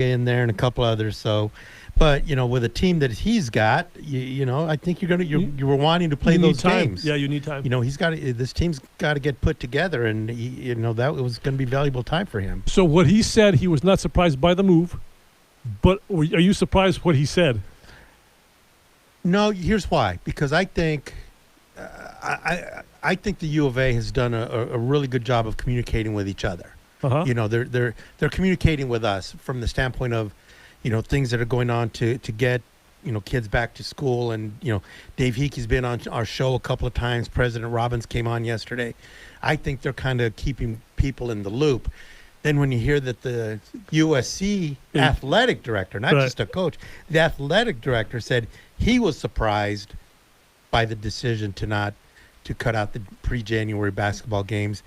in there and a couple others. So, but with a team that he's got, I think you were wanting to play those games. Yeah, you need time. This team's got to get put together, and that was going to be valuable time for him. So what he said, he was not surprised by the move, but are you surprised what he said? No, here's why. Because I think I think the U of A has done a really good job of communicating with each other. Uh-huh. They're communicating with us from the standpoint of, things that are going on to get, kids back to school. And, Dave Heeke's been on our show a couple of times. President Robbins came on yesterday. I think they're kind of keeping people in the loop. Then when you hear that the USC athletic director, not just a coach, the athletic director said he was surprised by the decision to cut out the pre-January basketball games.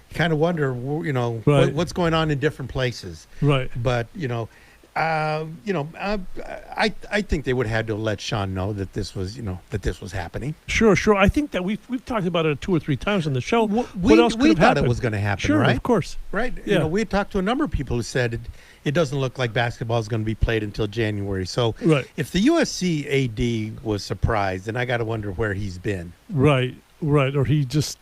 You kind of wonder, what's going on in different places. Right. But, I think they would have had to let Sean know that this was happening. Sure. I think that we've talked about it 2 or 3 times on the show. We thought it was going to happen, sure, right? Of course. Right. Yeah. We had talked to a number of people who said it doesn't look like basketball is going to be played until January. So if the USC AD was surprised, then I got to wonder where he's been. Right. Or he just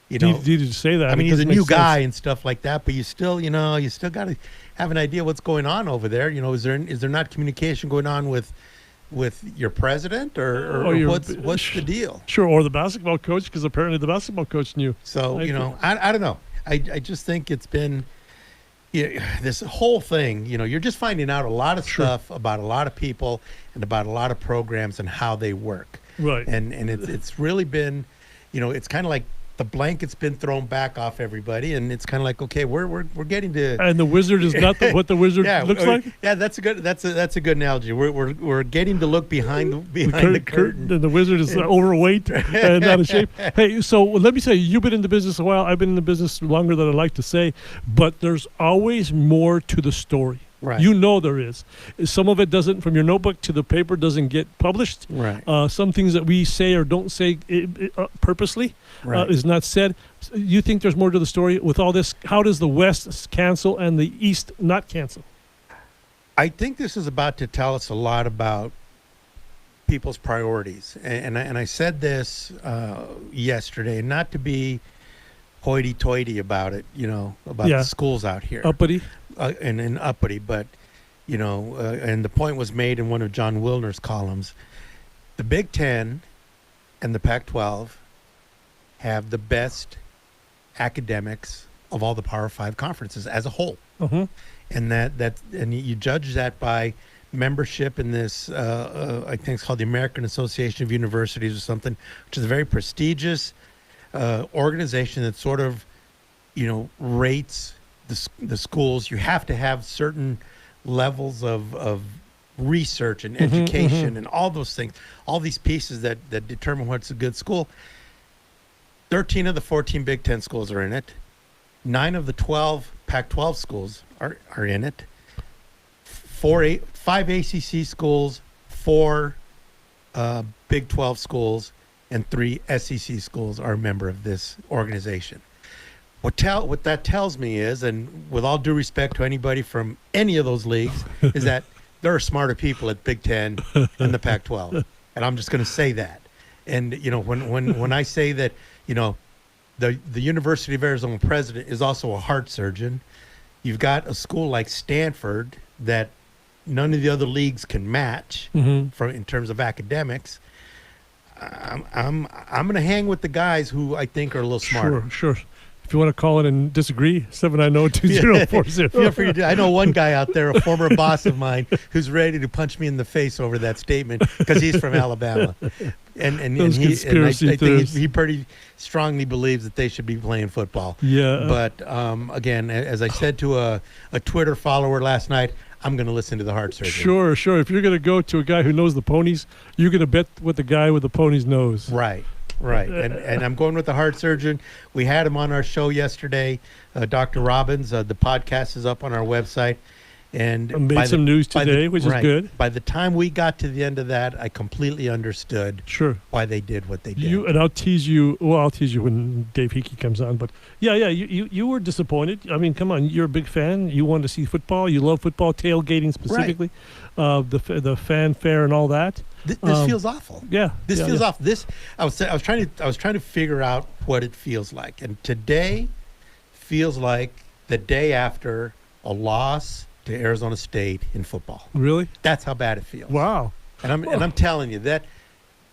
needed to say that. I mean, he's a new guy and stuff like that, but you still got to have an idea what's going on over there. Is there not communication going on with your president or what's the deal? Sure, or the basketball coach, because apparently the basketball coach knew. So, I don't know. I just think it's been this whole thing, you're just finding out a lot of stuff about a lot of people and about a lot of programs and how they work. Right. And it's really been, it's kind of like the blanket's been thrown back off everybody, and it's kind of like, okay, we're getting to. And the wizard is not what the wizard looks like. Yeah, that's a good analogy. We're getting to look behind the curtain. And the wizard is overweight and out of shape. Hey, so let me say, you've been in the business a while. I've been in the business longer than I like to say, but there's always more to the story. Right. There is. Some of it doesn't, from your notebook to the paper, doesn't get published. Right. Some things that we say or don't say purposely is not said. You think there's more to the story with all this? How does the West cancel and the East not cancel? I think this is about to tell us a lot about people's priorities. And I said this yesterday, not to be hoity-toity about it, about the schools out here. Uppity. And uppity, but, and the point was made in one of John Wilner's columns. The Big Ten and the Pac-12 have the best academics of all the Power 5 conferences as a whole. Mm-hmm. And you judge that by membership in this, I think it's called the American Association of Universities or something, which is a very prestigious organization that sort of, rates the schools. You have to have certain levels of research and education and all those things, all these pieces that determine what's a good school. 13 of the 14 Big Ten schools are in it. 9 of the 12 Pac-12 schools are in it. 5 ACC schools, 4 Big 12 schools, and 3 SEC schools are a member of this organization. What that tells me is, and with all due respect to anybody from any of those leagues, is that there are smarter people at Big Ten and the Pac-12, and I'm just going to say that. And when I say that, the University of Arizona president is also a heart surgeon. You've got a school like Stanford that none of the other leagues can match in terms of academics. I'm going to hang with the guys who I think are a little smarter. Sure. If you want to call in and disagree, 790-2040. Feel free to. I know one guy out there, a former boss of mine, who's ready to punch me in the face over that statement because he's from Alabama, and I think he pretty strongly believes that they should be playing football. Yeah. But again, as I said to a Twitter follower last night, I'm going to listen to the heart surgeon. Sure. If you're going to go to a guy who knows the ponies, you're going to bet what the guy with the ponies knows. Right. And I'm going with the heart surgeon. We had him on our show yesterday, Dr. Robbins. The podcast is up on our website. And made some news today, which is good. By the time we got to the end of that, I completely understood why they did what they did. And I'll tease you. Well, I'll tease you when Dave Heeke comes on. But you were disappointed. I mean, come on, you're a big fan. You wanted to see football. You love football, tailgating specifically, the fanfare and all that. This feels awful. This feels awful. I was trying to figure out what it feels like, and today feels like the day after a loss to Arizona State in football. Really? That's how bad it feels. Wow. And I'm telling you that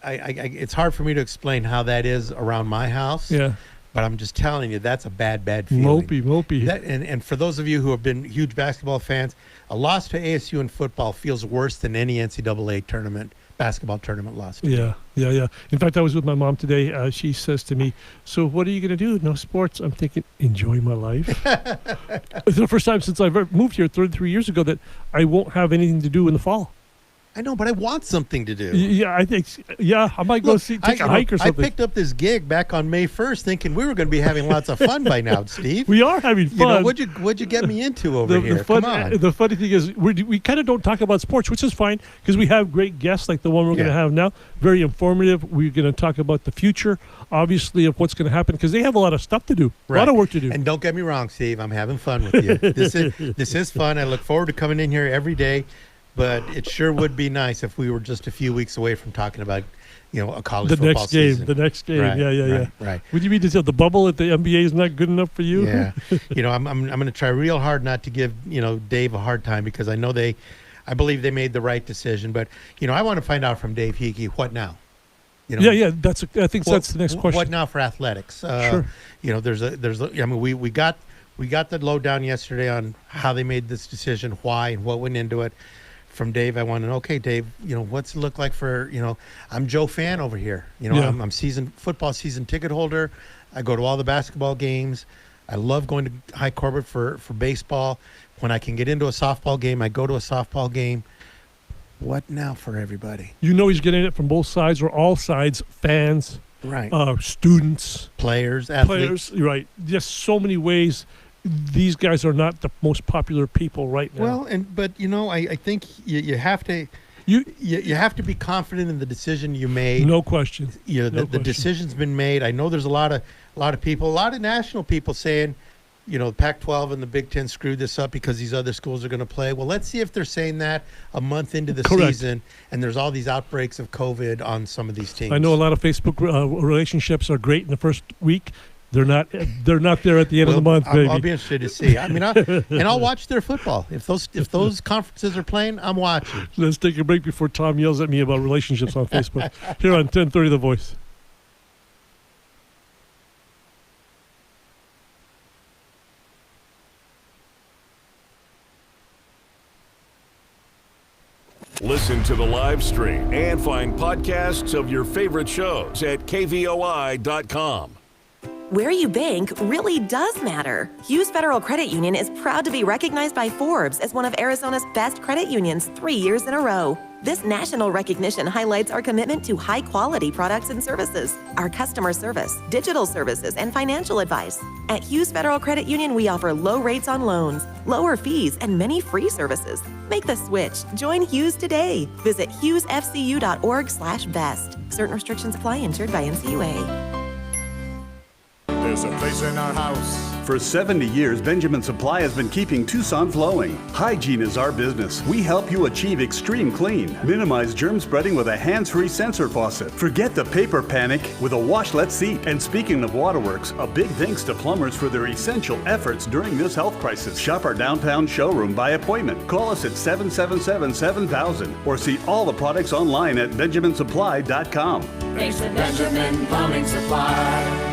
it's hard for me to explain how that is around my house. Yeah. But I'm just telling you that's a bad feeling. Mopey. And for those of you who have been huge basketball fans, a loss to ASU in football feels worse than any NCAA basketball tournament loss. Yeah. In fact, I was with my mom today. She says to me, "So what are you going to do? No sports?" I'm thinking, enjoy my life. It's the first time since I've moved here 33 years ago that I won't have anything to do in the fall. I know, but I want something to do. Yeah, I think. Yeah, I might go take a hike or something. I picked up this gig back on May 1st, thinking we were going to be having lots of fun by now, Steve. We are having fun. What'd you get me into over here? Come on. The funny thing is, we kind of don't talk about sports, which is fine because we have great guests like the one we're going to have now. Very informative. We're going to talk about the future, obviously, of what's going to happen because they have a lot of stuff to do, a lot of work to do. And don't get me wrong, Steve. I'm having fun with you. This is fun. I look forward to coming in here every day. But it sure would be nice if we were just a few weeks away from talking about, a college football season. The next game. Right. Would you mean to tell the bubble at the NBA is not good enough for you? Yeah. I'm going to try real hard not to give, Dave a hard time because I know I believe they made the right decision. But, I want to find out from Dave Heeke, what now? I think that's the next question. What now for athletics? Sure. We got the lowdown yesterday on how they made this decision, why, and what went into it. From Dave, I want to know, okay, Dave, what's it look like for, I'm Joe Fan over here. I'm football season ticket holder. I go to all the basketball games. I love going to High Corbett for baseball. When I can get into a softball game, I go to a softball game. What now for everybody? He's getting it from both sides or all sides, fans, right? Students, players, athletes. Right. Just so many ways. These guys are not the most popular people right now. Well, I think you have to you have to be confident in the decision you made. No question. The decision's been made. I know there's a lot of people, a lot of national people saying, Pac-12 and the Big Ten screwed this up because these other schools are going to play. Well, let's see if they're saying that a month into the season and there's all these outbreaks of COVID on some of these teams. I know a lot of Facebook relationships are great in the first week. They're not there at the end of the month, baby. I'll be interested to see. I'll watch their football. If those conferences are playing, I'm watching. Let's take a break before Tom yells at me about relationships on Facebook. Here on 1030 The Voice. Listen to the live stream and find podcasts of your favorite shows at kvoi.com. Where you bank really does matter. Hughes Federal Credit Union is proud to be recognized by Forbes as one of Arizona's best credit unions 3 years in a row. This national recognition highlights our commitment to high-quality products and services, our customer service, digital services, and financial advice. At Hughes Federal Credit Union, we offer low rates on loans, lower fees, and many free services. Make the switch. Join Hughes today. Visit hughesfcu.org/best. Certain restrictions apply. Insured by NCUA. There's a place in our house. For 70 years, Benjamin Supply has been keeping Tucson flowing. Hygiene is our business. We help you achieve extreme clean. Minimize germ spreading with a hands-free sensor faucet. Forget the paper panic with a washlet seat. And speaking of waterworks, a big thanks to plumbers for their essential efforts during this health crisis. Shop our downtown showroom by appointment. Call us at 777-7000 or see all the products online at benjaminsupply.com. Thanks to Benjamin Plumbing Supply.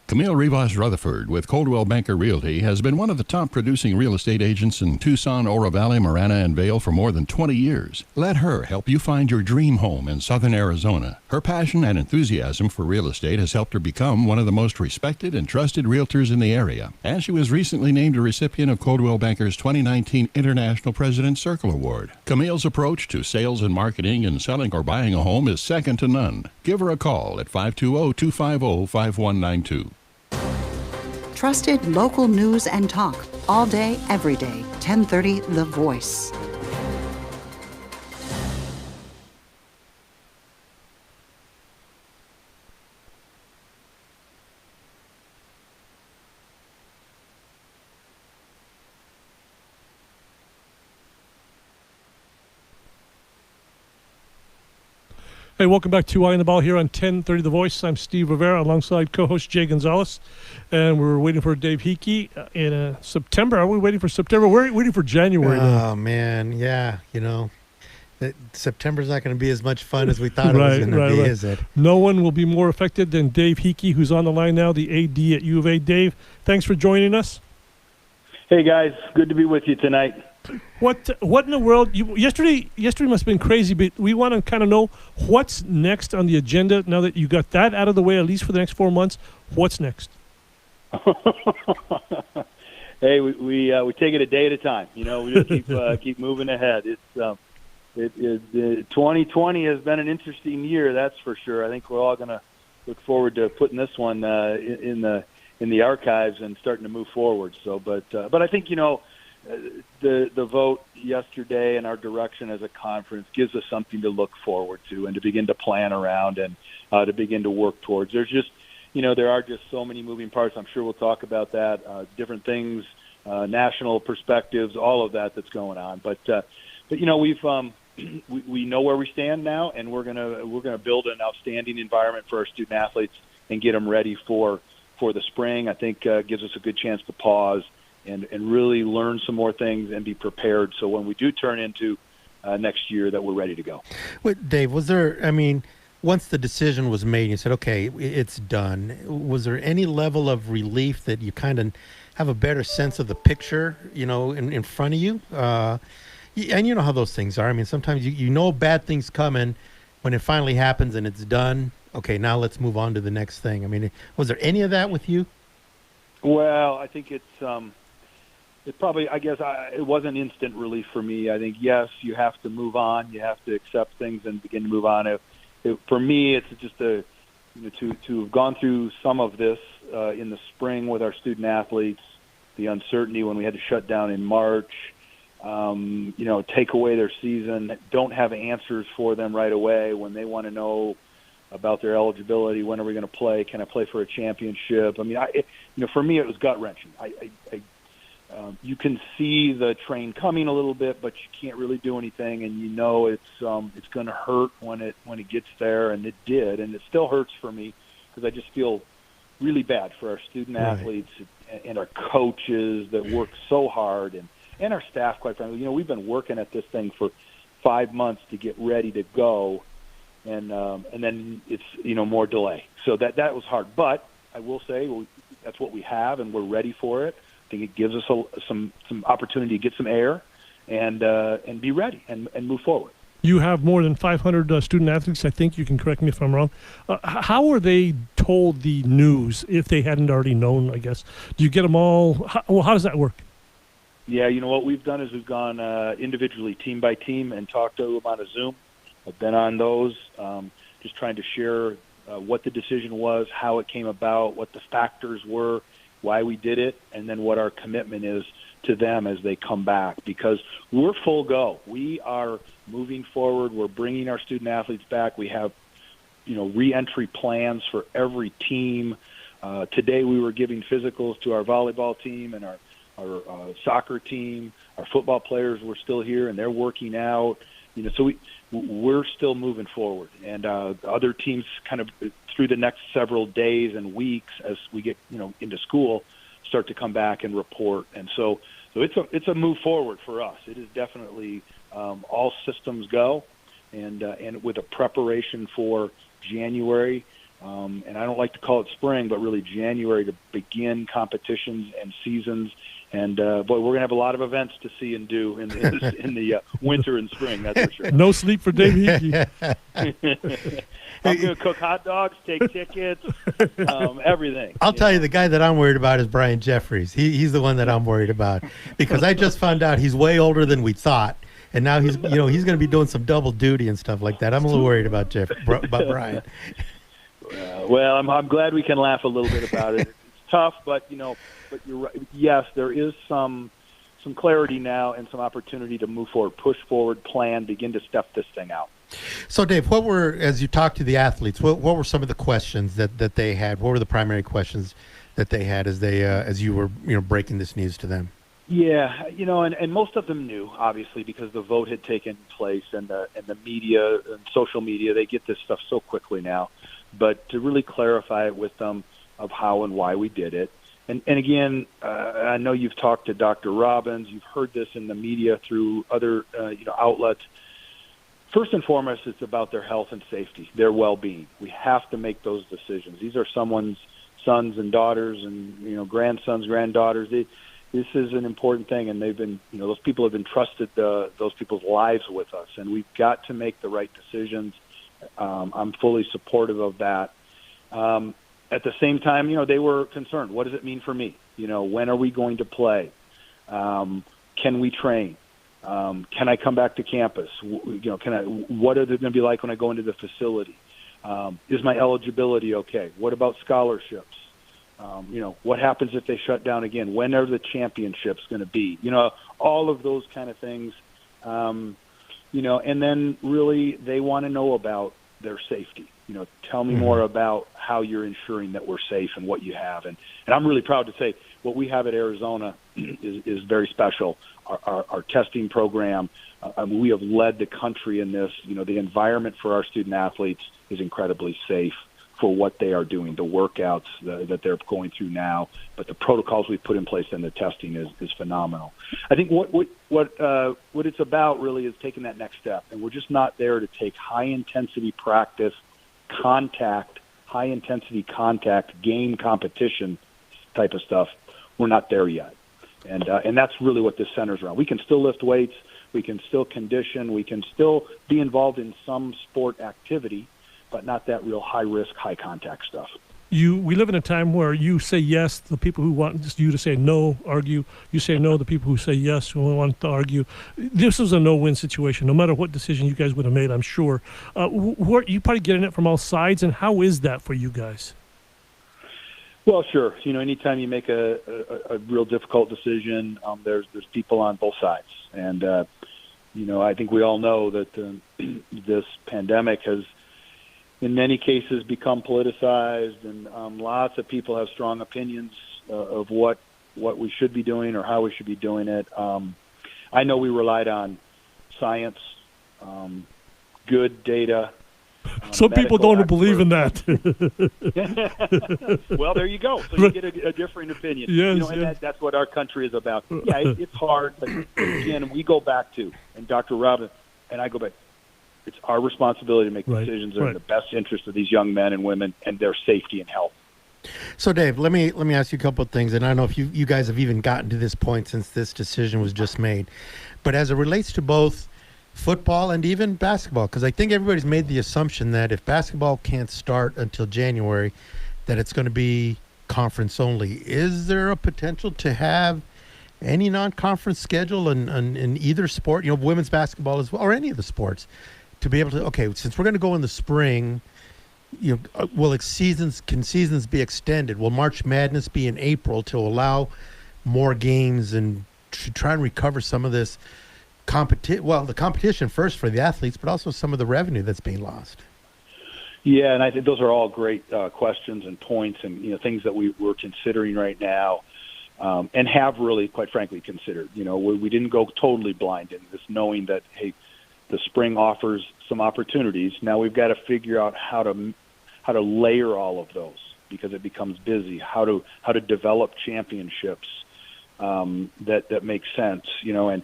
Camille Rivas Rutherford with Coldwell Banker Realty has been one of the top producing real estate agents in Tucson, Oro Valley, Marana, and Vail for more than 20 years. Let her help you find your dream home in southern Arizona. Her passion and enthusiasm for real estate has helped her become one of the most respected and trusted realtors in the area. And she was recently named a recipient of Coldwell Banker's 2019 International President's Circle Award. Camille's approach to sales and marketing and selling or buying a home is second to none. Give her a call at 520-250-5192. Trusted local news and talk. All day, every day. 1030 The Voice. Hey, welcome back to Eye on the Ball here on 1030 The Voice. I'm Steve Rivera alongside co-host Jay Gonzales. And we're waiting for Dave Heeke in September. Are we waiting for September? We're waiting for January now. Oh, man. Yeah, September's not going to be as much fun as we thought it was going to be, is it? No one will be more affected than Dave Heeke, who's on the line now, the AD at U of A. Dave, thanks for joining us. Hey, guys. Good to be with you tonight. What in the world? Yesterday must have been crazy, but we want to kind of know what's next on the agenda now that you got that out of the way, at least for the next 4 months. What's next? Hey, we take it a day at a time. We just keep moving ahead. 2020 has been an interesting year, that's for sure. I think we're all going to look forward to putting this one in the archives and starting to move forward. So, but I think the vote yesterday and our direction as a conference gives us something to look forward to and to begin to plan around and to begin to work towards. There's just, there are just so many moving parts. I'm sure we'll talk about that, different things, national perspectives, all of that's going on. But we've we know where we stand now, and we're gonna build an outstanding environment for our student athletes and get them ready for the spring. I think gives us a good chance to pause and really learn some more things and be prepared. So when we do turn into next year, that we're ready to go. Wait, Dave, once the decision was made, you said, okay, it's done. Was there any level of relief that you kind of have a better sense of the picture, in front of you? And you know how those things are. Sometimes you know bad things coming. When it finally happens and it's done, okay, now let's move on to the next thing. Was there any of that with you? Well, I think it probably, it wasn't instant relief for me. I think, yes, you have to move on. You have to accept things and begin to move on. For me, it's just to have gone through some of this in the spring with our student athletes, the uncertainty when we had to shut down in March, take away their season, don't have answers for them right away when they want to know about their eligibility. When are we going to play? Can I play for a championship? For me, it was gut-wrenching. You can see the train coming a little bit, but you can't really do anything, and it's going to hurt when it gets there, and it did, and it still hurts for me because I just feel really bad for our student athletes and our coaches that work so hard, and our staff, quite frankly. We've been working at this thing for 5 months to get ready to go, and then it's more delay. So that was hard, but I will say that's what we have, and we're ready for it. I think it gives us some opportunity to get some air and be ready and move forward. You have more than 500 student athletes, I think. You can correct me if I'm wrong. How are they told the news if they hadn't already known, I guess? Do you get them all? How does that work? Yeah, what we've done is we've gone individually, team by team, and talked to them on a Zoom. I've been on those, just trying to share what the decision was, how it came about, what the factors were, why we did it, and then what our commitment is to them as they come back. Because we're full go. We are moving forward. We're bringing our student athletes back. We have, re-entry plans for every team. Today we were giving physicals to our volleyball team and our soccer team. Our football players were still here, and they're working out. So we're still moving forward. And other teams kind of through the next several days and weeks as we get, into school, start to come back and report. And so it's a move forward for us. It is definitely all systems go, and with a preparation for January. And I don't like to call it spring, but really January to begin competitions and seasons. And boy, we're going to have a lot of events to see and do in the winter and spring. That's for sure. No sleep for Dave Heeke. I'm going to cook hot dogs, take tickets, everything. I'll tell you, the guy that I'm worried about is Brian Jeffries. He's the one that I'm worried about because I just found out he's way older than we thought, and now he's going to be doing some double duty and stuff like that. I'm a little worried about Brian. Well, I'm glad we can laugh a little bit about it. tough, but you're right. Yes, there is some clarity now and some opportunity to move forward, push forward, plan, begin to step this thing out. So, Dave, as you talked to the athletes, what were some of the questions that they had? What were the primary questions that they had as you were breaking this news to them? Yeah, and most of them knew, obviously, because the vote had taken place, and the media and social media, they get this stuff so quickly now. But to really clarify it with them of how and why we did it. And again, I know you've talked to Dr. Robbins. You've heard this in the media through other outlets. First and foremost, it's about their health and safety, their well-being. We have to make those decisions. These are someone's sons and daughters and grandsons, granddaughters. This is an important thing, and they've been those people have entrusted those people's lives with us, and we've got to make the right decisions. I'm fully supportive of that. At the same time, they were concerned. What does it mean for me? When are we going to play? Can we train? Can I come back to campus? What are they going to be like when I go into the facility? Is my eligibility okay? What about scholarships? What happens if they shut down again? When are the championships going to be? All of those kind of things. And then really they want to know about their safety. Tell me more about how you're ensuring that we're safe and what you have. And I'm really proud to say what we have at Arizona is very special. Our testing program, we have led the country in this. The environment for our student athletes is incredibly safe for what they are doing, the workouts that they're going through now, but the protocols we put in place and the testing is phenomenal. I think what it's about really is taking that next step, and we're just not there to take high-intensity practice, high-intensity contact, game competition type of stuff. We're not there yet, and that's really what this centers around. We can still lift weights, we can still condition, we can still be involved in some sport activity, but not that real high-risk, high-contact stuff. We live in a time where you say yes, the people who want you to say no argue. You say no, the people who say yes who want to argue. This is a no-win situation, no matter what decision you guys would have made, I'm sure. You probably getting it from all sides, and how is that for you guys? Well, sure. Anytime you make a real difficult decision, there's people on both sides. And, I think we all know that this pandemic has, in many cases, become politicized, and lots of people have strong opinions of what we should be doing or how we should be doing it. I know we relied on science, good data. Some people don't believe in that. Well, there you go. So you get a differing opinion. Yes, and that's what our country is about. Yeah, it's hard, but again, we go back to, and Dr. Robin and I go back, it's our responsibility to make decisions that are in the best interest of these young men and women and their safety and health. So, Dave, let me ask you a couple of things, and I don't know if you guys have even gotten to this point since this decision was just made, but as it relates to both football and even basketball, because I think everybody's made the assumption that if basketball can't start until January, that it's going to be conference only. Is there a potential to have any non-conference schedule in either sport, women's basketball as well, or any of the sports, to be able to, okay, since we're going to go in the spring, can seasons be extended? Will March Madness be in April to allow more games and to try and recover some of this the competition first for the athletes, but also some of the revenue that's being lost? Yeah, and I think those are all great questions and points, and things that we're considering right now, and have really, quite frankly, considered. We didn't go totally blind in this, knowing that hey, the spring offers some opportunities. Now we've got to figure out how to layer all of those, because it becomes busy. How to develop championships that make sense. And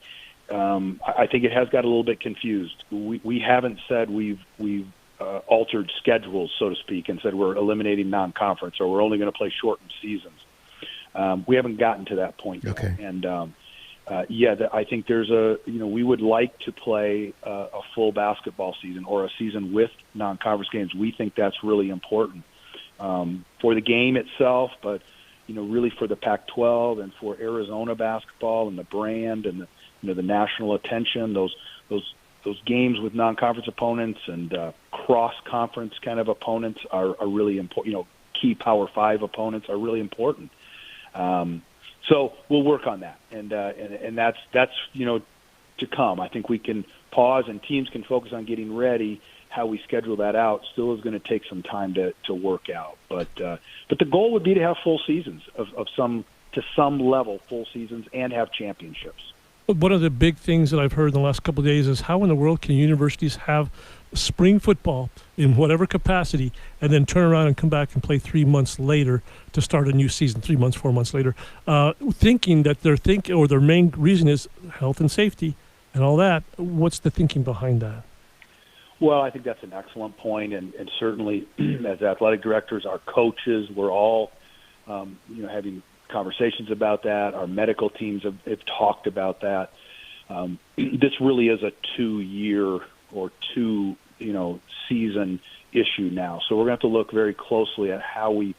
I think it has got a little bit confused. We haven't said we've altered schedules, so to speak, and said we're eliminating non-conference or we're only going to play shortened seasons. We haven't gotten to that point yet. Okay. And I think there's we would like to play a full basketball season or a season with non-conference games. We think that's really important for the game itself, but really for the Pac-12 and for Arizona basketball and the brand and the national attention. Those games with non-conference opponents and cross-conference kind of opponents are really important. key Power 5 opponents are really important. So we'll work on that, and that's to come. I think we can pause and teams can focus on getting ready. How we schedule that out still is going to take some time to work out. But the goal would be to have full seasons of some level, full seasons, and have championships. One of the big things that I've heard in the last couple of days is how in the world can universities have spring football in whatever capacity and then turn around and come back and play 3 months later to start a new season, 3 months, 4 months later, thinking that their main reason is health and safety and all that. What's the thinking behind that? Well, I think that's an excellent point, and certainly as athletic directors, our coaches, we're all having conversations about that. Our medical teams have talked about that. This really is a 2-year or season issue now, so we're going to have to look very closely at how we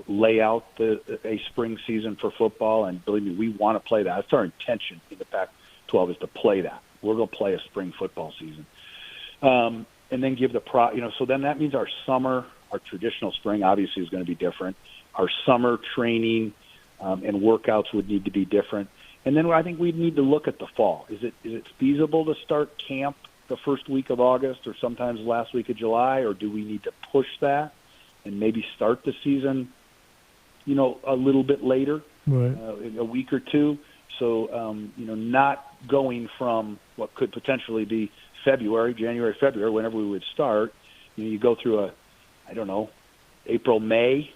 lay out a spring season for football. And believe me, we want to play that. That's our intention in the Pac-12 is to play that. We're going to play a spring football season. And then give so then that means our summer, our traditional spring obviously is going to be different. Our summer training and workouts would need to be different. And then I think we'd need to look at the fall. Is it feasible to start camp the first week of August or sometimes last week of July, or do we need to push that and maybe start the season, a little bit later, right, a week or two? So, not going from what could potentially be January, February, whenever we would start. You go through April, May,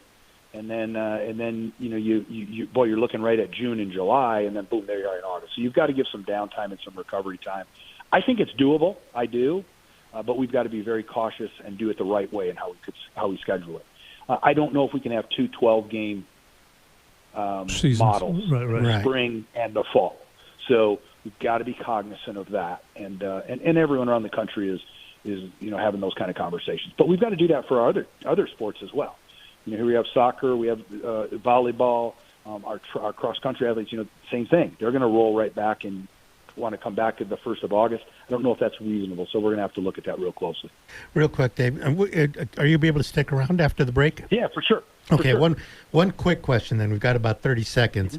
and then you're looking right at June and July, and then boom, there you are in August. So you've got to give some downtime and some recovery time. I think it's doable. I do, but we've got to be very cautious and do it the right way and how we schedule it. I don't know if we can have 2 12-game models, right. Spring and the fall. So we've got to be cognizant of that, and everyone around the country is having those kind of conversations. But we've got to do that for our other sports as well. Here we have soccer, we have volleyball, our cross country athletes. Same thing. They're going to roll right back and want to come back to the 1st of August. I don't know if that's reasonable, so we're going to have to look at that real closely. Real quick, Dave, are you able to stick around after the break? Yeah, for sure. Okay, one quick question. Then we've got about 30 seconds.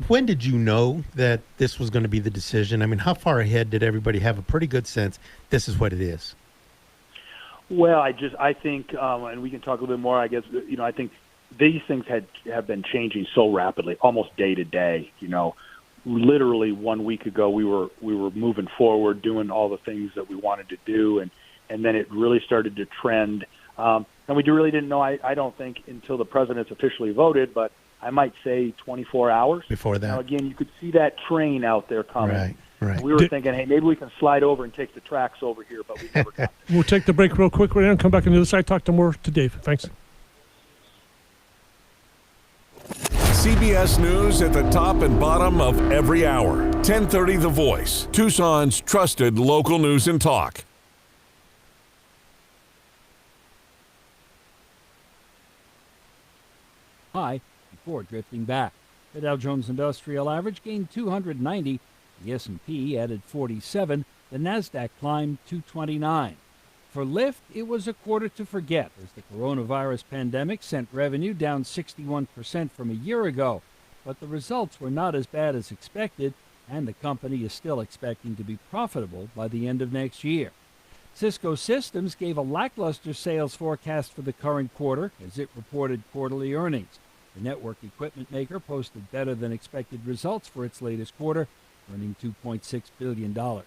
When did you know that this was going to be the decision? I mean, how far ahead did everybody have a pretty good sense this is what it is? Well, I think, and we can talk a little bit more, I guess, I think these things have been changing so rapidly, almost day to day. Literally 1 week ago, we were moving forward, doing all the things that we wanted to do, and then it really started to trend. And we really didn't know, I don't think, until the president's officially voted, but I might say 24 hours. Before that. Now, again, you could see that train out there coming. Right. We were thinking, hey, maybe we can slide over and take the tracks over here, but we never got there. We'll take the break real quick right now and come back on the other side, talk to Dave. Thanks. CBS News at the top and bottom of every hour. 1030 The Voice, Tucson's trusted local news and talk. High before drifting back. The Dow Jones Industrial Average gained 290. The S&P added 47. The Nasdaq climbed 229. For Lyft, it was a quarter to forget as the coronavirus pandemic sent revenue down 61% from a year ago. But the results were not as bad as expected, and the company is still expecting to be profitable by the end of next year. Cisco Systems gave a lackluster sales forecast for the current quarter as it reported quarterly earnings. The network equipment maker posted better than expected results for its latest quarter, earning $2.6 billion.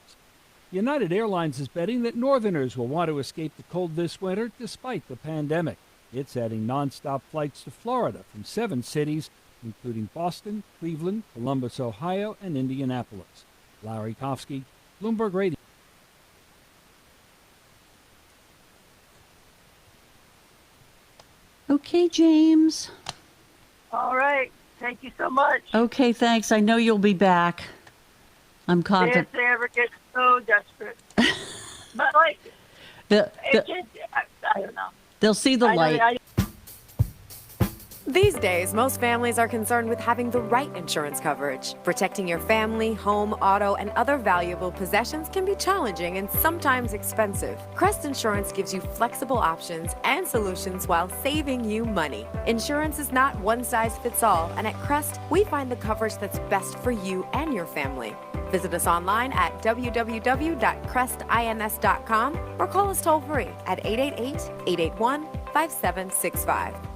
United Airlines is betting that Northerners will want to escape the cold this winter despite the pandemic. It's adding nonstop flights to Florida from 7 cities, including Boston, Cleveland, Columbus, Ohio, and Indianapolis. Larry Kofsky, Bloomberg Radio. Okay, James. All right. Thank you so much. Okay, thanks. I know you'll be back. I'm confident. If they ever get so desperate. But, like, I don't know. They'll see the light. These days, most families are concerned with having the right insurance coverage. Protecting your family, home, auto, and other valuable possessions can be challenging and sometimes expensive. Crest Insurance gives you flexible options and solutions while saving you money. Insurance is not one size fits all, and at Crest, we find the coverage that's best for you and your family. Visit us online at www.crestins.com or call us toll free at 888-881-5765.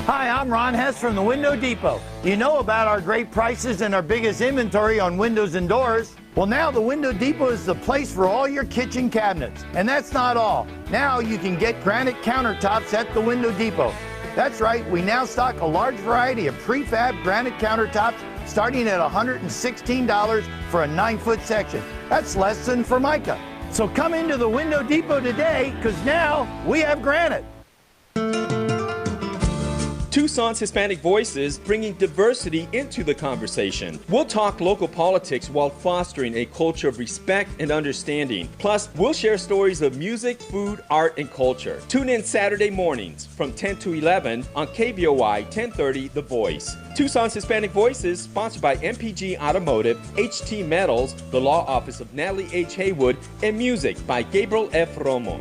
Hi, I'm Ron Hess from the Window Depot. You know about our great prices and our biggest inventory on windows and doors? Well, now the Window Depot is the place for all your kitchen cabinets. And that's not all. Now you can get granite countertops at the Window Depot. That's right, we now stock a large variety of prefab granite countertops starting at $116 for a 9-foot section. That's less than Formica. So come into the Window Depot today, because now we have granite. Tucson's Hispanic Voices, bringing diversity into the conversation. We'll talk local politics while fostering a culture of respect and understanding. Plus, we'll share stories of music, food, art, and culture. Tune in Saturday mornings from 10 to 11 on KVOI 1030 The Voice. Tucson's Hispanic Voices, sponsored by MPG Automotive, HT Metals, the Law Office of Natalie H. Haywood, and music by Gabriel F. Romo.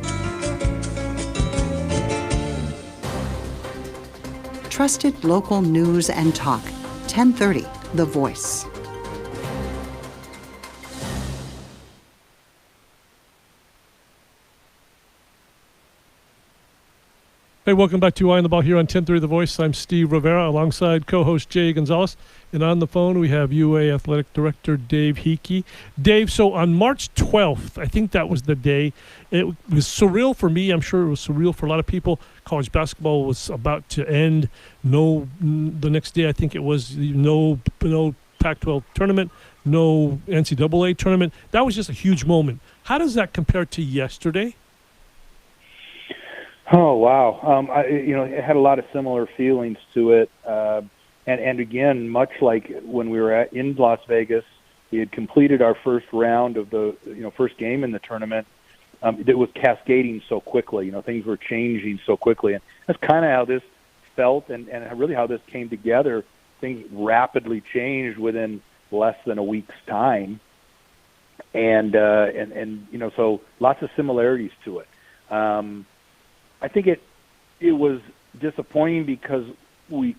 Trusted local news and talk. 1030 The Voice. Hey, welcome back to Eye on the Ball here on 1030 The Voice. I'm Steve Rivera alongside co-host Jay Gonzales. And on the phone, we have UA Athletic Director Dave Heeke. Dave, so on March 12th, I think that was the day, it was surreal for me. I'm sure it was surreal for a lot of people. College basketball was about to end. The next day, I think it was no Pac-12 tournament, no NCAA tournament. That was just a huge moment. How does that compare to yesterday? Oh, wow. It had a lot of similar feelings to it. And again, much like when we were in Las Vegas, we had completed our first round of the, first game in the tournament. It was cascading so quickly. Things were changing so quickly. And that's kind of how this felt and really how this came together. Things rapidly changed within less than a week's time. And so lots of similarities to it. I think it was disappointing because we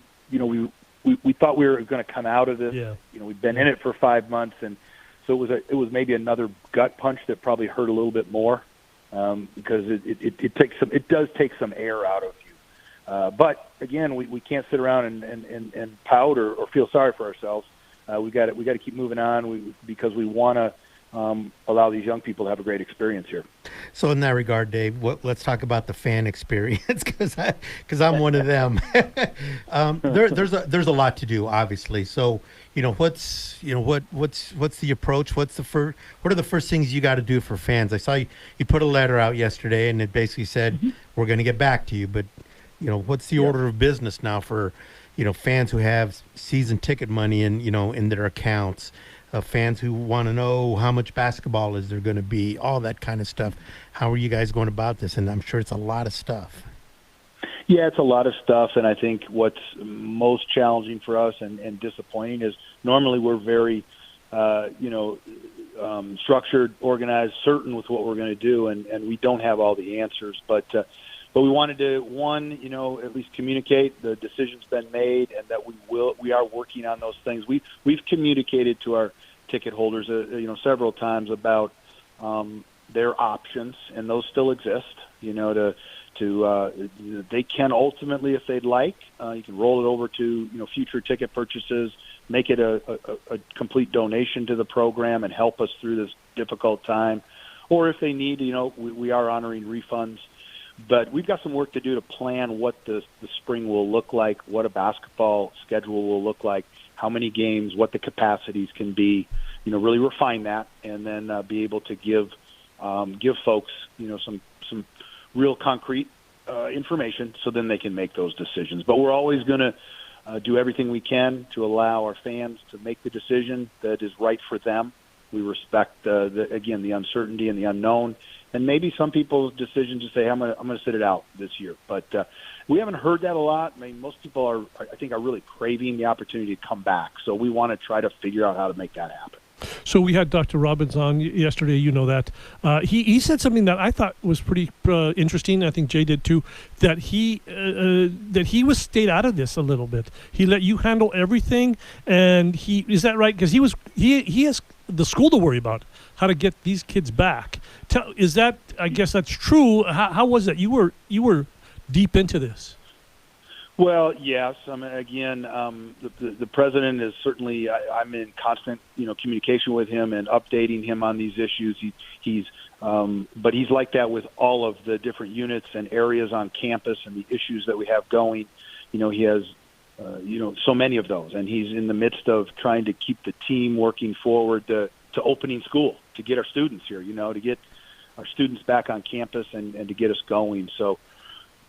thought we were going to come out of this. Yeah. We've been in it for 5 months, and so it was maybe another gut punch that probably hurt a little bit more because it does take some air out of you. But again, we can't sit around and pout or feel sorry for ourselves. We got to keep moving on because we want to allow these young people to have a great experience here. So in that regard, Dave, let's talk about the fan experience because I'm one of them. There's a lot to do, obviously. So what's the approach? What are the first things you got to do for fans? I saw you put a letter out yesterday, and it basically said we're going to get back to you. But what's the order of business now for fans who have season ticket money in their accounts? Fans who want to know how much basketball is there going to be, all that kind of stuff. How are you guys going about this? And I'm sure it's a lot of stuff. Yeah, it's a lot of stuff, and I think what's most challenging for us and disappointing is normally we're very, structured, organized, certain with what we're going to do, and we don't have all the answers. But we wanted to, at least communicate the decision's been made and that we are working on those things. We've communicated to our ticket holders, several times about their options, and those still exist. They can ultimately, if they'd like, you can roll it over to future ticket purchases, make it a complete donation to the program, and help us through this difficult time. Or if they need, we are honoring refunds. But we've got some work to do to plan what the spring will look like, what a basketball schedule will look like, how many games, what the capacities can be, really refine that, and then be able to give folks, some real concrete information so then they can make those decisions. But we're always going to do everything we can to allow our fans to make the decision that is right for them. We respect the uncertainty and the unknown, and maybe some people's decision to say I'm going to sit it out this year. But we haven't heard that a lot. I mean, most people I think are really craving the opportunity to come back. So we want to try to figure out how to make that happen. So we had Dr. Robbins on yesterday. You know that he said something that I thought was pretty interesting. I think Jay did too. That he was stayed out of this a little bit. He let you handle everything, and is that right? Because he has the school to worry about how to get these kids back. Is that? I guess that's true. How was that? You were deep into this. Well, yes. I mean, again, the president is certainly. I'm in constant, communication with him and updating him on these issues. But he's like that with all of the different units and areas on campus and the issues that we have going. He has, so many of those, and he's in the midst of trying to keep the team working forward to opening school, to get our students here, to get our students back on campus and to get us going. So.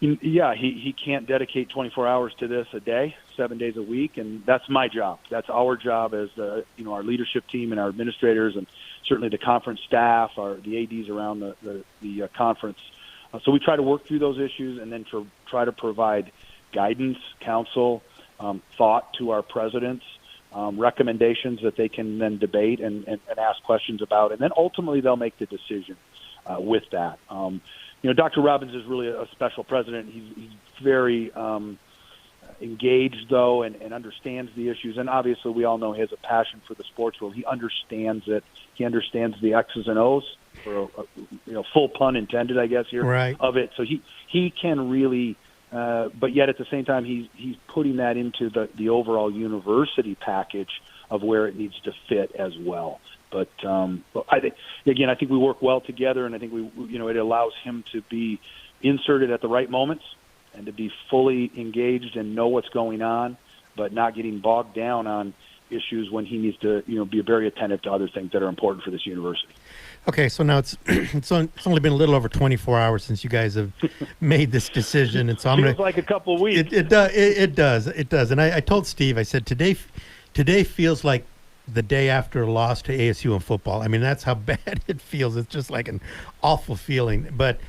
Yeah, he can't dedicate 24 hours to this a day, 7 days a week, and that's my job. That's our job as our leadership team and our administrators, and certainly the conference staff, the ADs around the conference. So we try to work through those issues, and then try to provide guidance, counsel, thought to our presidents, recommendations that they can then debate and ask questions about, and then ultimately they'll make the decision with that. Dr. Robbins is really a special president. He's very engaged, though, and understands the issues. And obviously, we all know he has a passion for the sports world. He understands it. He understands the X's and O's, for full pun intended, I guess, here, right, of it. So he can really, but yet at the same time, he's putting that into the overall university package of where it needs to fit as well. But I think we work well together, and I think it allows him to be inserted at the right moments and to be fully engaged and know what's going on, but not getting bogged down on issues when he needs to, be very attentive to other things that are important for this university. Okay, so now it's only been a little over 24 hours since you guys have made this decision, and so I'm feels like a couple of weeks. It does, and I told Steve, I said today feels like the day after a loss to ASU in football. I mean, that's how bad it feels. It's just like an awful feeling. But,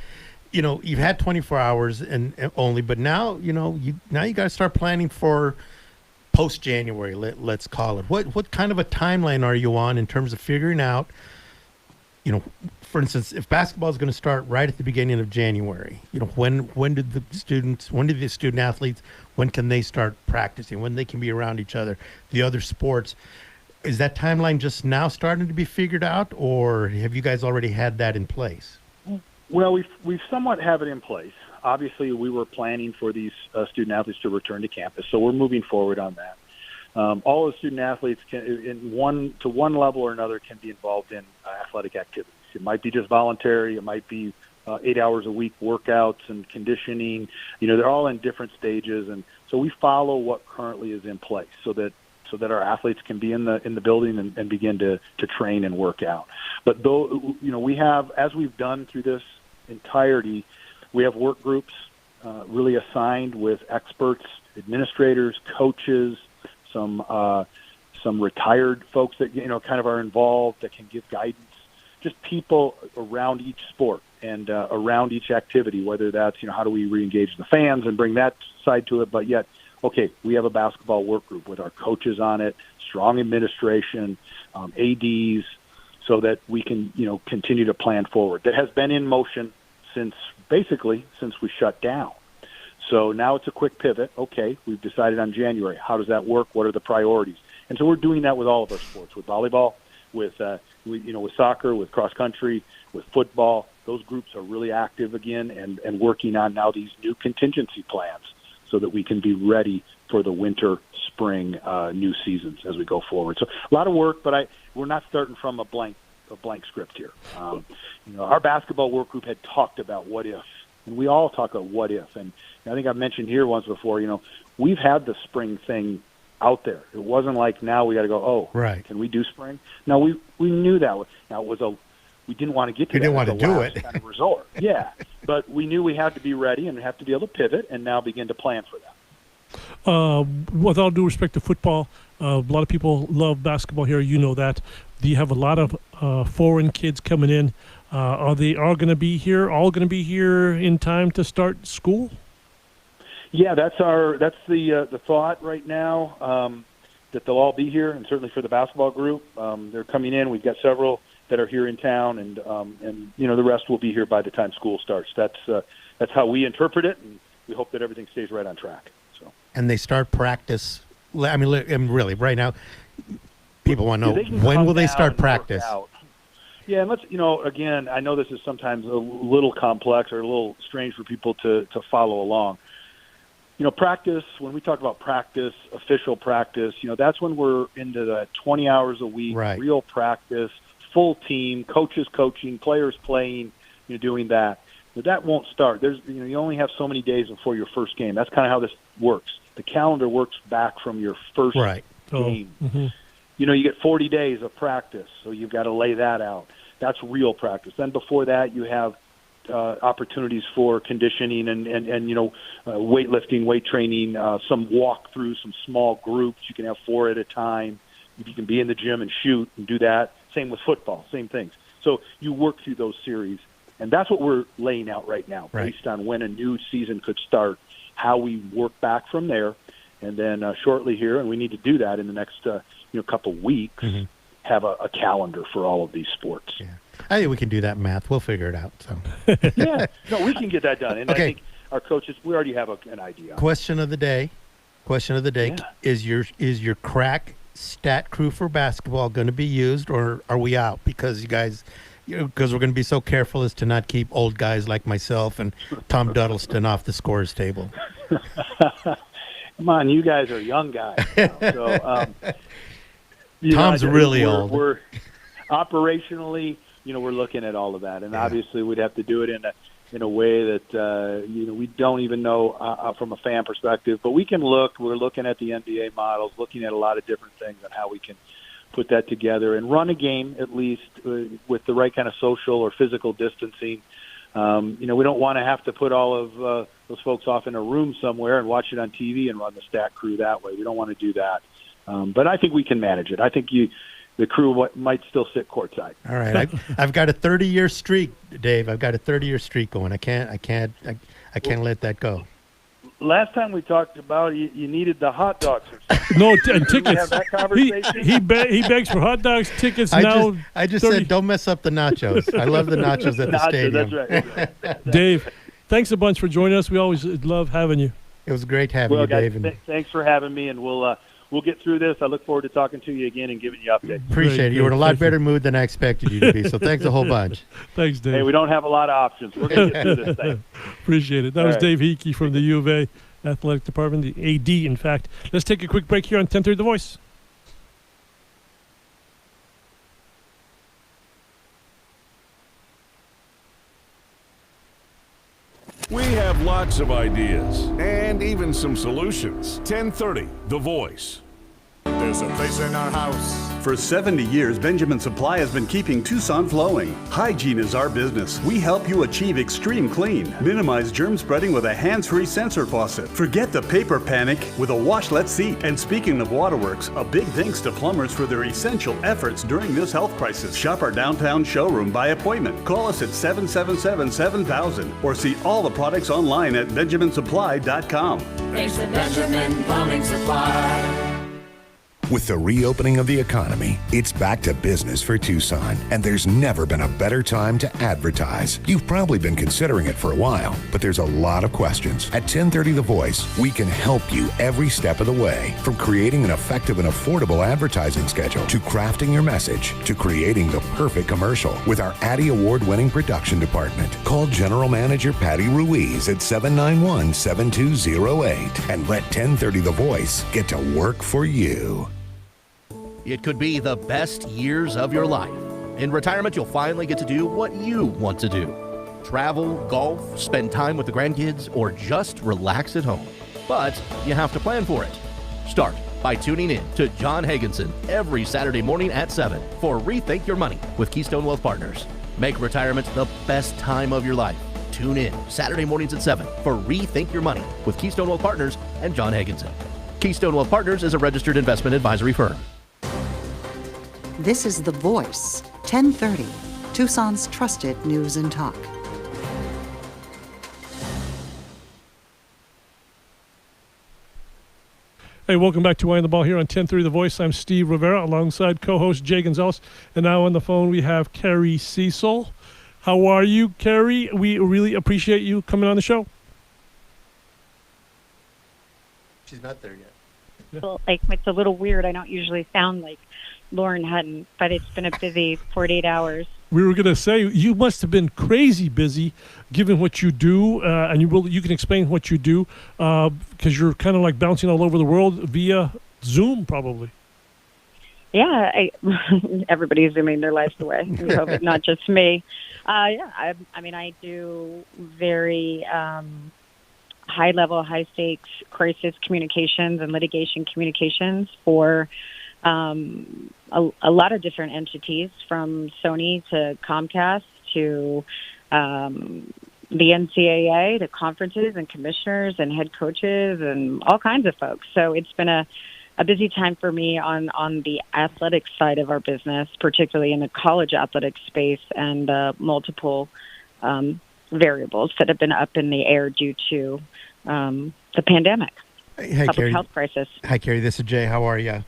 you've had 24 hours and only, but now, you got to start planning for post-January, let's call it. What kind of a timeline are you on in terms of figuring out, for instance, if basketball is going to start right at the beginning of January, when do the student athletes, when can they start practicing, when they can be around each other, the other sports? Is that timeline just now starting to be figured out, or have you guys already had that in place? Well, we somewhat have it in place. Obviously, we were planning for these student athletes to return to campus, so we're moving forward on that. All the student athletes to one level or another can be involved in athletic activities. It might be just voluntary. It might be 8 hours a week workouts and conditioning. They're all in different stages, and so we follow what currently is in place so that our athletes can be in the building and begin to train and work out. But though, we have, as we've done through this entirety, we have work groups really assigned with experts, administrators, coaches, some retired folks that kind of are involved that can give guidance. Just people around each sport and around each activity, whether that's how do we reengage the fans and bring that side to it, but yet. Okay, we have a basketball work group with our coaches on it, strong administration, ADs, so that we can, continue to plan forward. That has been in motion since we shut down. So now it's a quick pivot. Okay, we've decided on January. How does that work? What are the priorities? And so we're doing that with all of our sports, with volleyball, with soccer, with cross country, with football. Those groups are really active again and working on now these new contingency plans, so that we can be ready for the winter, spring, new seasons as we go forward. So a lot of work, but we're not starting from a blank script here. Our basketball work group had talked about what if, and we all talk about what if. And I think I've mentioned here once before, we've had the spring thing out there. It wasn't like now we got to go, right, can we do spring? No, we knew that. Now we didn't want to get to that. We didn't want to do it. Kind of resort. Yeah, but we knew we had to be ready and have to be able to pivot and now begin to plan for that. With all due respect to football, A lot of people love basketball here. You know that. Do you have a lot of foreign kids coming in? Are they all going to be here? All going to be here in time to start school? Yeah, that's the thought right now, that they'll all be here, and certainly for the basketball group, they're coming in. We've got several that are here in town, and the rest will be here by the time school starts. That's how we interpret it, and we hope that everything stays right on track. So. And they start practice. I mean, really, right now, people want to know, when will they start practice? Yeah, and let's, again, I know this is sometimes a little complex or a little strange for people to follow along. Practice, when we talk about practice, official practice, that's when we're into the 20 hours a week, right. Real practice, full team, coaches coaching, players playing, doing that. But that won't start. You only have so many days before your first game. That's kind of how this works. The calendar works back from your first game. Mm-hmm. You get 40 days of practice, so you've got to lay that out. That's real practice. Then before that, you have opportunities for conditioning and weightlifting, weight training, some walkthroughs, some small groups. You can have 4 at a time. You can be in the gym and shoot and do that. Same with football, same things. So you work through those series, and that's what we're laying out right now, based on when a new season could start, how we work back from there, and then shortly here, and we need to do that in the next couple weeks, have a calendar for all of these sports. Yeah. I think we can do that math. We'll figure it out. So. Yeah, no, we can get that done. And I think our coaches, we already have an idea. Question of the day. Yeah. Is your crack stat crew for basketball going to be used, or are we out? Because you guys, because we're going to be so careful as to not keep old guys like myself and Tom Duddleston off the scores table. Come on, you guys are young guys now. So, Tom's really old. We're operationally, we're looking at all of that, and obviously we'd have to do it in a way that we don't even know from a fan perspective. But we can look. We're looking at the NBA models, looking at a lot of different things on how we can put that together and run a game at least with the right kind of social or physical distancing. We don't want to have to put all of those folks off in a room somewhere and watch it on TV and run the stat crew that way. We don't want to do that. But I think we can manage it. I think the crew might still sit courtside. All right, I've got a 30-year streak, Dave. I've got a 30-year streak going. I can't let that go. Last time we talked about you needed the hot dogs. No, and tickets. Have that conversation? He begs for hot dogs, tickets. I just said don't mess up the nachos. I love the nachos at the stadium. That's right. Dave, thanks a bunch for joining us. We always love having you. It was great having you, guys, Dave. Thanks for having me, and we'll get through this. I look forward to talking to you again and giving you updates. Appreciate it. You were in a lot better mood than I expected you to be, so thanks a whole bunch. Thanks, Dave. Hey, we don't have a lot of options. We're going to get through this thing. Appreciate it. That was Dave Heeke from the U of A Athletic Department, the AD, in fact. Let's take a quick break here on 1030 The Voice. We have lots of ideas and even some solutions. 1030 The Voice. There's a place in our house. For 70 years, Benjamin Supply has been keeping Tucson flowing. Hygiene is our business. We help you achieve extreme clean. Minimize germ spreading with a hands-free sensor faucet. Forget the paper panic with a washlet seat. And speaking of waterworks, a big thanks to plumbers for their essential efforts during this health crisis. Shop our downtown showroom by appointment. Call us at 777-7000 or see all the products online at benjaminsupply.com. Thanks to Benjamin Plumbing Supply. With the reopening of the economy, it's back to business for Tucson, and there's never been a better time to advertise. You've probably been considering it for a while, but there's a lot of questions. At 1030 The Voice, we can help you every step of the way, from creating an effective and affordable advertising schedule, to crafting your message, to creating the perfect commercial with our Addy Award-winning production department. Call General Manager Patty Ruiz at 791-7208 and let 1030 The Voice get to work for you. It could be the best years of your life. In retirement, you'll finally get to do what you want to do. Travel, golf, spend time with the grandkids, or just relax at home. But you have to plan for it. Start by tuning in to John Hagenson every Saturday morning at 7 for Rethink Your Money with Keystone Wealth Partners. Make retirement the best time of your life. Tune in Saturday mornings at 7 for Rethink Your Money with Keystone Wealth Partners and John Hagenson. Keystone Wealth Partners is a registered investment advisory firm. This is The Voice, 1030, Tucson's trusted news and talk. Hey, welcome back to Wine the Ball here on 1030 The Voice. I'm Steve Rivera alongside co-host Jay Gonzales. And now on the phone we have Carrie Cecil. How are you, Carrie? We really appreciate you coming on the show. She's not there yet. Like, it's a little weird. I don't usually sound like Lauren Hutton, but it's been a busy 48 hours. We were going to say, you must have been crazy busy given what you do, and you can explain what you do, because you're kind of like bouncing all over the world via Zoom, probably. Yeah, everybody's zooming their lives away. We hope it's not just me. I mean, I do very high-level, high-stakes crisis communications and litigation communications for a lot of different entities, from Sony to Comcast to the NCAA to conferences and commissioners and head coaches and all kinds of folks. So it's been a busy time for me on the athletic side of our business, particularly in the college athletic space, and multiple variables that have been up in the air due to the pandemic, public Carrie. health crisis. Hi, Carrie. This is Jay. How are you?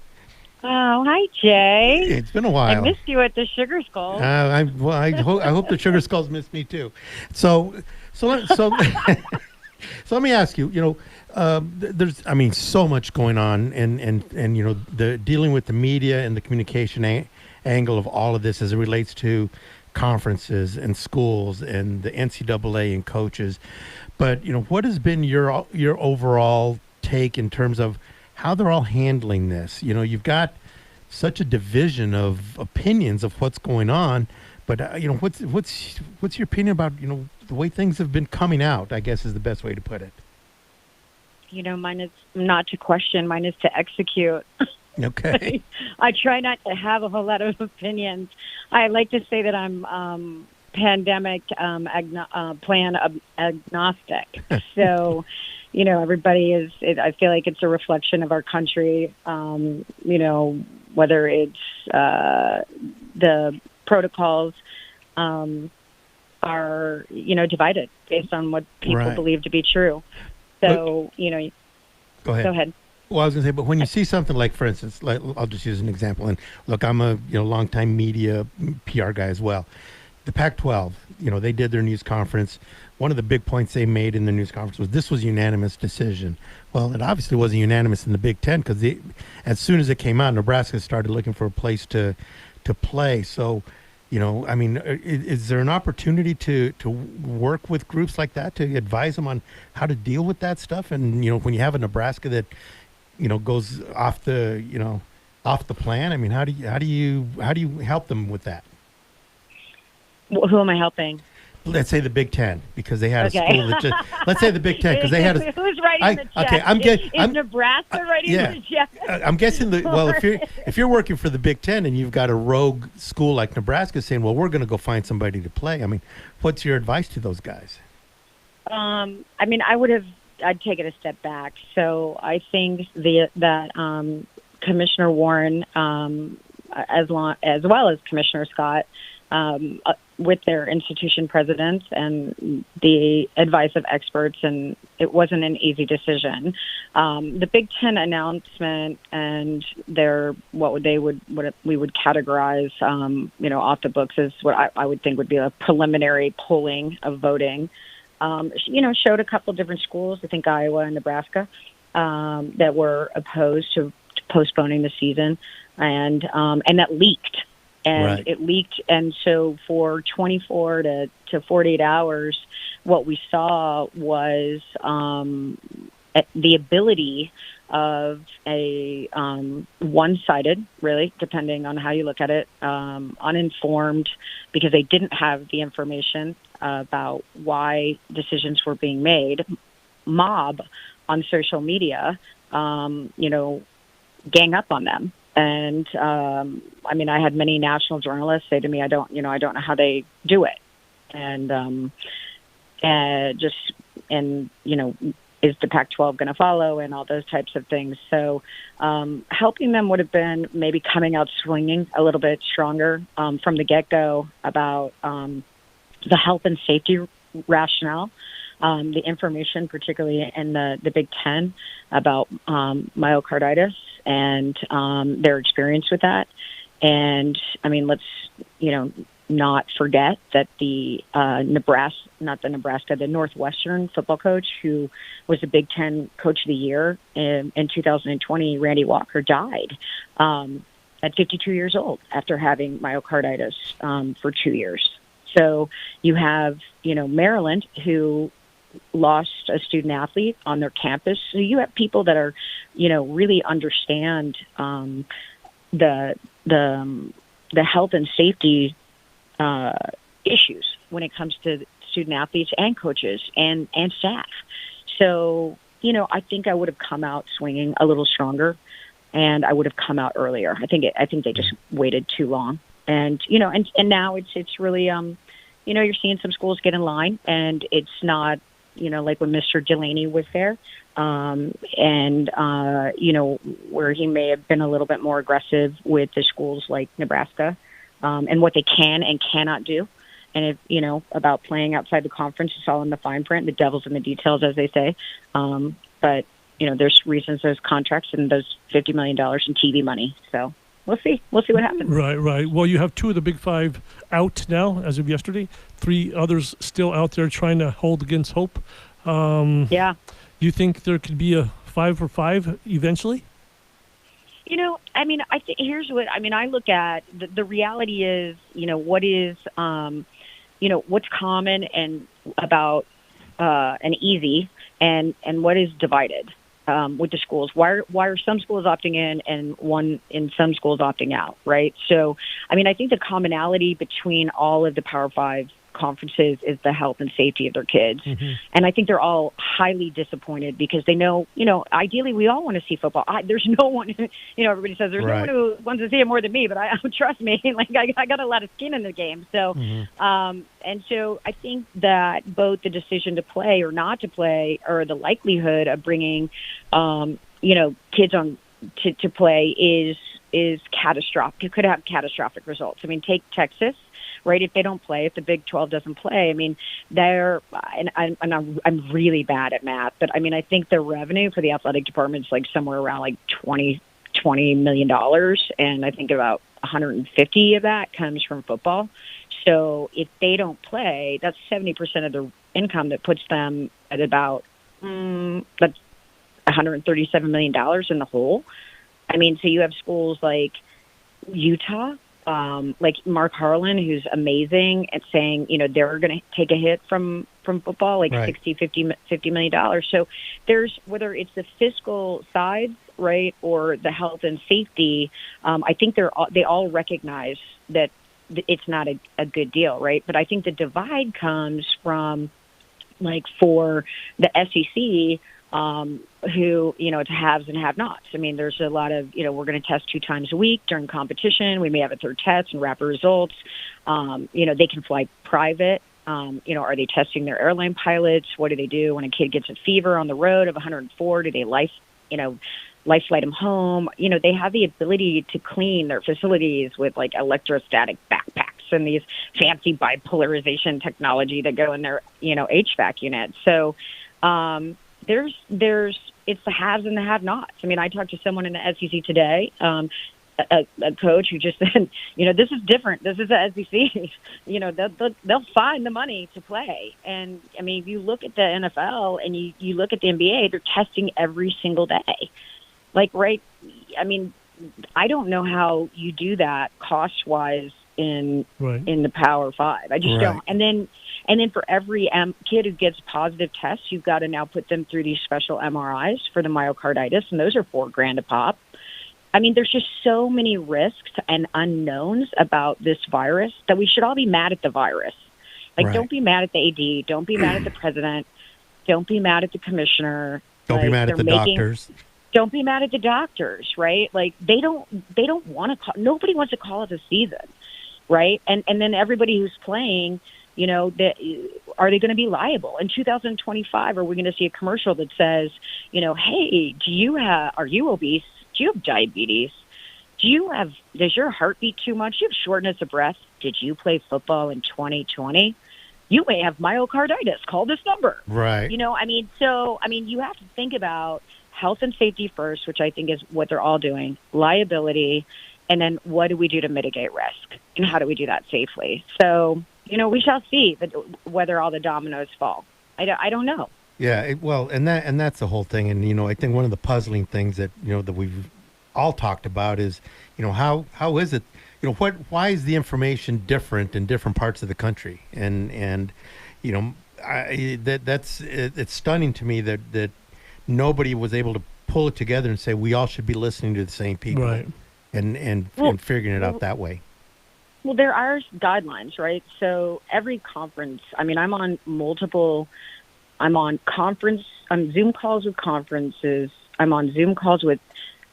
Oh, hi, Jay. It's been a while. I missed you at the Sugar Skull. I hope the Sugar Skulls missed me too. So let me ask you. You know, there's, so much going on, and you know, the dealing with the media and the communication angle of all of this as it relates to conferences and schools and the NCAA and coaches. But you know, what has been your overall take in terms of how they're all handling this? You know, you've got such a division of opinions of what's going on, but you know, what's your opinion about, you know, the way things have been coming out, I guess is the best way to put it. You know, mine is not to question, mine is to execute. Okay. I try not to have a whole lot of opinions. I like to say that I'm pandemic plan agnostic. So, you know, everybody is, I feel like it's a reflection of our country, you know, whether it's the protocols are, you know, divided based on what people believe to be true. So, you know, go ahead. Well, I was going to say, but when you see something like, for instance, like, I'll just use an example. And look, I'm a longtime media PR guy as well. The Pac-12, you know, they did their news conference. One of the big points they made in the news conference was this was a unanimous decision. Well, it obviously wasn't unanimous in the Big Ten, because as soon as it came out, Nebraska started looking for a place to play. So, you know, I mean, is there an opportunity to work with groups like that to advise them on how to deal with that stuff? And, you know, when you have a Nebraska that, you know, goes off the plan, I mean, how do you help them with that? Who am I helping? Let's say the Big Ten, because they had a school that just. Let's say the Big Ten, because they had a. Who's writing the check? Okay, Is Nebraska writing the check? I'm guessing if you're working for the Big Ten and you've got a rogue school like Nebraska saying, well, we're going to go find somebody to play. I mean, what's your advice to those guys? I mean, I'd take it a step back. So I think that Commissioner Warren, as well as Commissioner Scott, with their institution presidents and the advice of experts, and it wasn't an easy decision. The Big Ten announcement and what we would categorize, you know, off the books as what I would think would be a preliminary polling of voting. You know, showed a couple of different schools, I think Iowa and Nebraska, that were opposed to postponing the season, and that leaked. And it leaked, and so for 24 to 48 hours, what we saw was the ability of a one-sided, really, depending on how you look at it, uninformed, because they didn't have the information about why decisions were being made, mob on social media, you know, gang up on them. And, I mean, I had many national journalists say to me, I don't know how they do it. And, you know, is the Pac-12 going to follow, and all those types of things. So helping them would have been maybe coming out swinging a little bit stronger from the get-go about the health and safety rationale, the information, particularly in the Big Ten, about myocarditis and their experience with that. And, I mean, let's, not forget that the Northwestern football coach, who was the Big Ten Coach of the Year in 2020, Randy Walker, died at 52 years old after having myocarditis for 2 years. So you have, Maryland, who lost a student athlete on their campus. So you have people that are, really understand the health and safety issues when it comes to student athletes and coaches and staff. So, I think I would have come out swinging a little stronger, and I would have come out earlier. I think they just waited too long. And, and now it's really, you're seeing some schools get in line, and it's not, like when Mr. Delaney was there, where he may have been a little bit more aggressive with the schools like Nebraska, and what they can and cannot do. And if, about playing outside the conference, it's all in the fine print, the devil's in the details, as they say. But, there's reasons there's contracts and those $50 million in TV money. So we'll see. We'll see what happens. Right. Well, you have 2 of the Big 5 out now as of yesterday. 3 others still out there trying to hold against hope. Yeah. You think there could be a 5 for 5 eventually? Here's what, I look at, the reality is, what is, what's common and about and easy and what is divided with the schools. Why are some schools opting in and some schools opting out, right? So, I think the commonality between all of the Power 5 conferences is the health and safety of their kids. Mm-hmm. And I think they're all highly disappointed because they know, ideally we all want to see football. There's no one, everybody says there's no one who wants to see it more than me, but trust me, I got a lot of skin in the game. So, and so I think that both the decision to play or not to play, or the likelihood of bringing, kids on to play is catastrophic. It could have catastrophic results. Take Texas. Right, if they don't play, if the Big 12 doesn't play, I'm really bad at math, but I think the revenue for the athletic department is like somewhere around like $20 million, and I think about 150 of that comes from football. So if they don't play, that's 70% of their income. That puts them at about that's $137 million in the hole. So you have schools like Utah. Like Mark Harlan, who's amazing at saying, they're going to take a hit from football, like $50 million. So there's, whether it's the fiscal sides, right, or the health and safety, I think they all recognize that it's not a good deal, right? But I think the divide comes from, like, for the SEC, who, it's haves and have-nots. There's a lot of, we're going to test 2 times a week during competition. We may have a third test and rapid results. They can fly private. Are they testing their airline pilots? What do they do when a kid gets a fever on the road of 104? Do they life flight them home? They have the ability to clean their facilities with like electrostatic backpacks and these fancy bipolarization technology that go in their, HVAC units. So, it's the haves and the have-nots. I talked to someone in the SEC today, a coach who just said, this is different. This is the SEC. They'll find the money to play. And if you look at the NFL and you look at the NBA, they're testing every single day. I don't know how you do that cost-wise in the Power 5. I just don't. And then for every kid who gets positive tests, you've got to now put them through these special MRIs for the myocarditis, and those are $4,000 a pop. There's just so many risks and unknowns about this virus that we should all be mad at the virus. Don't be mad at the AD. Don't be mad at the president. Don't be mad at the commissioner. Don't be mad at the doctors. Don't be mad at the doctors, right? They don't want to call. Nobody wants to call it a season, right? And then everybody who's playing, are they going to be liable? In 2025, are we going to see a commercial that says, hey, are you obese? Do you have diabetes? Does your heart beat too much? Do you have shortness of breath? Did you play football in 2020? You may have myocarditis. Call this number. Right. You have to think about health and safety first, which I think is what they're all doing, liability, and then what do we do to mitigate risk, and how do we do that safely? So, we shall see whether all the dominoes fall. I don't know. Yeah, and that's the whole thing. And, I think one of the puzzling things that, that we've all talked about is, how is it, why is the information different in different parts of the country? And it's stunning to me that nobody was able to pull it together and say we all should be listening to the same people, right? And figuring it out that way. Well, there are guidelines, right? So every conference, I'm on Zoom calls with conferences. I'm on Zoom calls with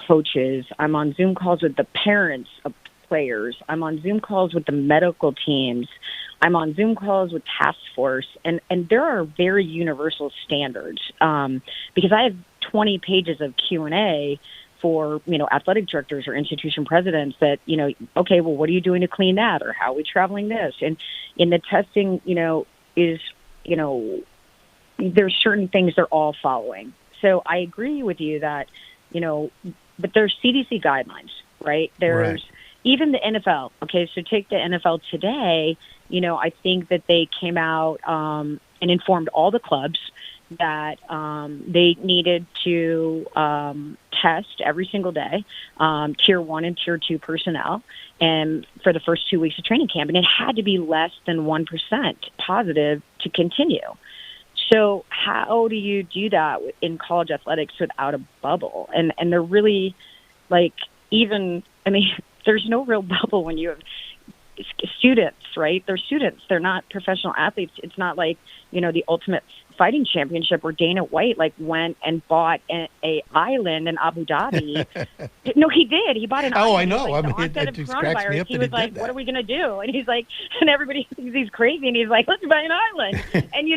coaches. I'm on Zoom calls with the parents of players. I'm on Zoom calls with the medical teams. I'm on Zoom calls with task force. And there are very universal standards because I have 20 pages of Q&A for, athletic directors or institution presidents that, okay, well, what are you doing to clean that? Or how are we traveling this? And in the testing, there's certain things they're all following. So I agree with you that, but there's CDC guidelines, right? There's even the NFL. Okay, so take the NFL today. I think that they came out and informed all the clubs that they needed to test every single day, tier 1 and tier 2 personnel, and for the first 2 weeks of training camp, and it had to be less than 1% positive to continue. So how do you do that in college athletics without a bubble? And they're really there's no real bubble when you have students, right? They're students. They're not professional athletes. It's not like, the Ultimate Fighting Championship where Dana White went and bought a island in Abu Dhabi. No, he did. He bought an island. Oh, I know. It just cracks me up. He was like, what are we going to do? And he's like, and everybody thinks he's crazy. And he's like, let's buy an island. And, and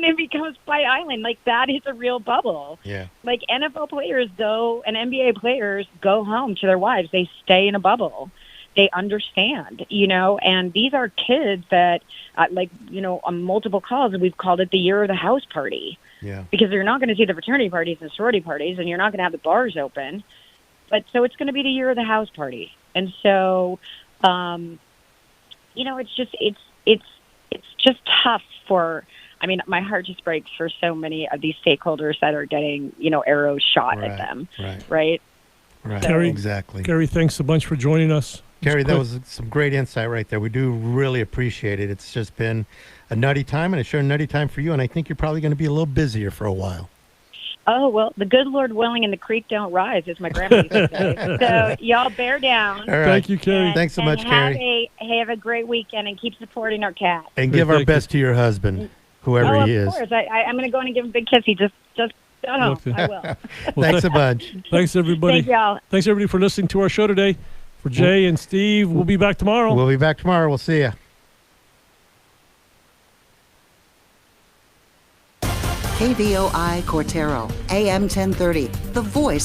it becomes by island. That is a real bubble. Yeah. NFL players and NBA players go home to their wives. They stay in a bubble. They understand, and these are kids that, on multiple calls, we've called it the year of the house party. Yeah. Because you're not going to see the fraternity parties and sorority parties, and you're not going to have the bars open. But so it's going to be the year of the house party. And so, it's just tough for, my heart just breaks for so many of these stakeholders that are getting, arrows shot at them. Right. Right. So, Carrie, exactly. Carrie, thanks a bunch for joining us. Carrie, that was some great insight right there. We do really appreciate it. It's just been a nutty time, and it's sure a nutty time for you, and I think you're probably going to be a little busier for a while. Oh, well, the good Lord willing and the creek don't rise, as my grandma used to say. So y'all bear down. All right. Thank you, Carrie. Thanks so much, Carrie. Have a great weekend, and keep supporting our cat. And give our best to your husband, whoever he is. Of course. I'm going to go in and give him a big kiss. He just I will. Thanks a bunch. Thanks, everybody. Thank y'all. Thanks, everybody, for listening to our show today. For Jay and Steve, we'll be back tomorrow. We'll be back tomorrow. We'll see you. KVOI Cortero, AM 1030, the voice